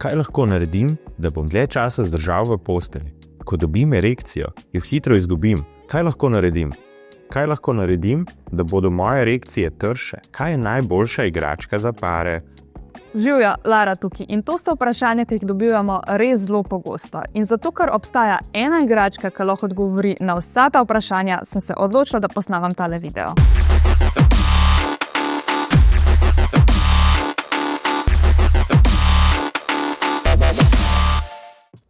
Kaj lahko naredim, da bom dlje časa zdržal v postelji? Ko dobim erekcijo, jo hitro izgubim. Kaj lahko naredim? Kaj lahko naredim, da bodo moje erekcije trše? Kaj je najboljša igračka za pare? Živjo, Lara tukaj. In to so vprašanja, ki jih dobivamo res zelo pogosto. In zato, ker obstaja ena igračka, ki lahko odgovori na vsa ta vprašanja, sem se odločila, da posnamem tale video.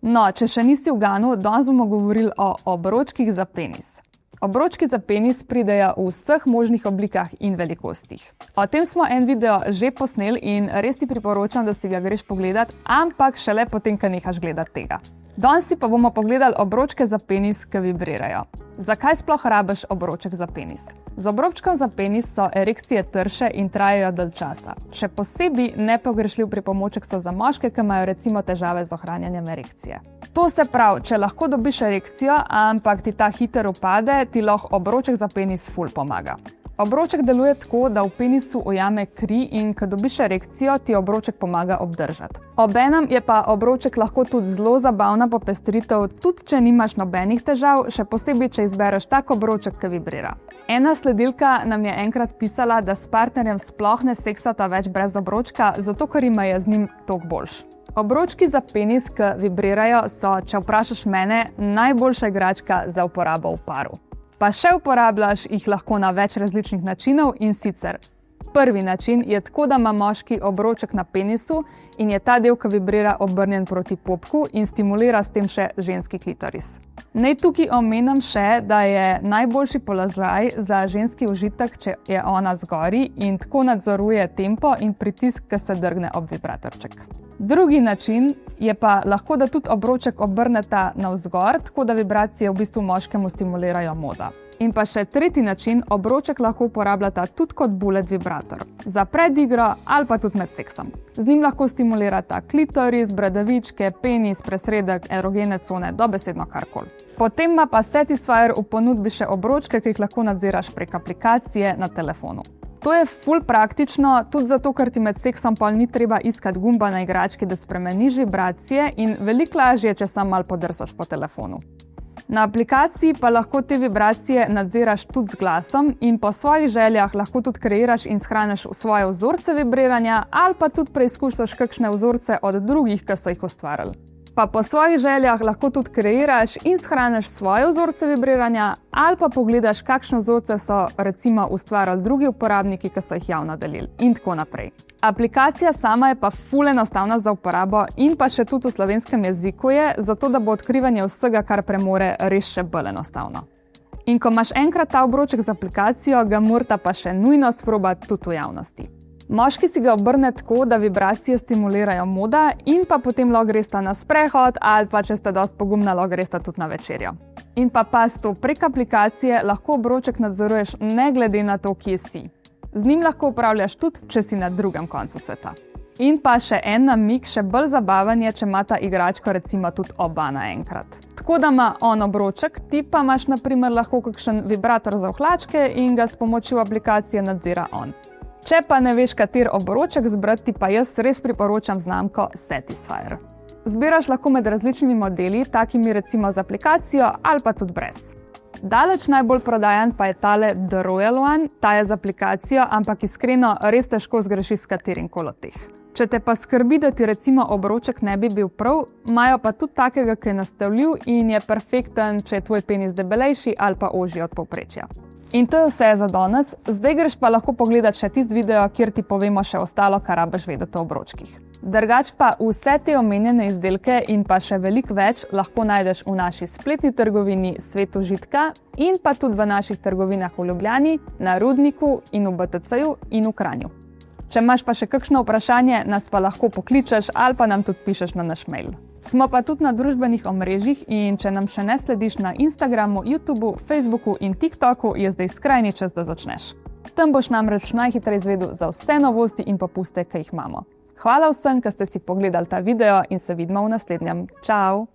No, če še nisi v ganu, danes bomo govorili o obročkih za penis. Obročki za penis pridejo v vseh možnih oblikah in velikostih. O tem smo en video že posneli in res ti priporočam, da si ga greš pogledat, ampak šele potem, ko nehaš gledati tega. Danes si pa bomo pogledali obročke za penis, ki vibrirajo. Zakaj sploh rabiš obroček za penis? Z obročkom za penis so erekcije trše in trajajo dalj časa. Še posebej nepogrešljiv pripomoček so za moške, ki imajo recimo težave z ohranjanjem erekcije. To se pravi, če lahko dobiš erekcijo, ampak ti ta hiter upade, ti lahko obroček za penis ful pomaga. Obroček deluje tako, da v penisu ujame kri in ko dobiš erekcijo, ti obroček pomaga obdržati. Obenem je pa obroček lahko tudi zelo zabavna popestritev, tudi če nimaš nobenih težav, še posebej, če izbereš tak obroček, ki vibrira. Ena sledilka nam je enkrat pisala, da s partnerjem sploh ne seksata več brez obročka, zato ker jima je z njim toliko boljše. Obročki za penis, ki vibrirajo, so, če vprašaš mene, najboljša igračka za uporabo v paru. Pa še uporabljaš jih lahko na več različnih načinov in sicer. Prvi način je tako, da ima moški obroček na penisu in je ta del, ki vibrira, obrnjen proti popku in stimulira s tem še ženski klitoris. Naj tukaj omenim še, da je najboljši položaj za ženski užitek, če je ona zgori in tako nadzoruje tempo in pritisk, ki se drgne ob vibratorček. Drugi način je pa lahko, da tudi obroček obrneta navzgor, tako da vibracije v bistvu moškemu stimulirajo moda. In pa še tretji način, obroček lahko uporabljata tudi kot bullet vibrator. Za predigro ali pa tudi med seksom. Z njim lahko stimulirata klitoris, bradavičke, penis, presredek, erogene cone, dobesedno karkoli. Potem ima pa Satisfyer v ponudbi še obročke, ki jih lahko nadziraš prek aplikacije na telefonu. To je ful praktično, tudi zato, ker ti med seksom pol ni treba iskati gumba na igrački, da spremeniš vibracije in veliko lažje, če sam malo podrsaš po telefonu. Na aplikaciji pa lahko te vibracije nadziraš tudi z glasom in po svojih željah lahko tudi kreiraš in shraniš svoje vzorce vibriranja ali pa tudi preizkušaš kakšne vzorce od drugih, ki so jih ustvarili. Pa po svojih željah lahko tudi kreiraš in shraniš svoje vzorce vibriranja ali pa pogledaš, kakšne vzorce so recimo ustvarjali drugi uporabniki, ki so jih javno delili in tako naprej. Aplikacija sama je pa ful enostavna za uporabo in pa še tudi v slovenskem jeziku je, zato da bo odkrivanje vsega, kar premore, res še bolj enostavno. In ko imaš enkrat ta obroček z aplikacijo, ga morata pa še nujno sprobati tudi v javnosti. Moški si ga obrne tako, da vibracije stimulirajo moda in pa potem lahko gresta na sprehod ali pa, če ste dosti pogumna, lahko gresta tudi na večerjo. In pa pas to, prek aplikacije lahko obroček nadzoruješ ne glede na to, kje si. Z njim lahko upravljaš tudi, če si na drugem koncu sveta. In pa še en namig, še bolj zabaven je, če imata igračko recimo tudi oba naenkrat. Tako da ima on obroček, ti pa imaš na primer lahko kakšen vibrator za hlačke in ga s pomočjo aplikacije nadzira on. Če pa ne veš, kater obroček zbrati, pa jaz res priporočam znamko Satisfyer. Zbiraš lahko med različnimi modeli, takimi recimo z aplikacijo ali pa tudi brez. Daleč najbolj prodajan pa je tale The Royal One, ta je z aplikacijo, ampak iskreno res težko zgrešiš s katerim koli od teh. Če te pa skrbi, da ti recimo obroček ne bi bil prav, imajo pa tudi takega, ki je nastavljiv in je perfekten, če je tvoj penis debelejši ali pa ožji od povprečja. In to je vse za danes, zdaj greš pa lahko pogledati še tisti video, kjer ti povemo še ostalo, kar rabiš vedeti o obročkih. Drugač pa vse te omenjene izdelke in pa še veliko več lahko najdeš v naši spletni trgovini Svet užitka in pa tudi v naših trgovinah v Ljubljani, na Rudniku in v BTC-ju in v Kranju. Če imaš pa še kakšno vprašanje, nas pa lahko pokličeš ali pa nam tudi pišeš na naš mail. Smo pa tudi na družbenih omrežjih in če nam še ne slediš na Instagramu, YouTubeu, Facebooku in TikToku, je zdaj skrajni čas, da začneš. Tam boš namreč najhitreje izvedel za vse novosti in popuste, ki jih imamo. Hvala vsem, ki ste si pogledali ta video in se vidimo v naslednjem. Čau!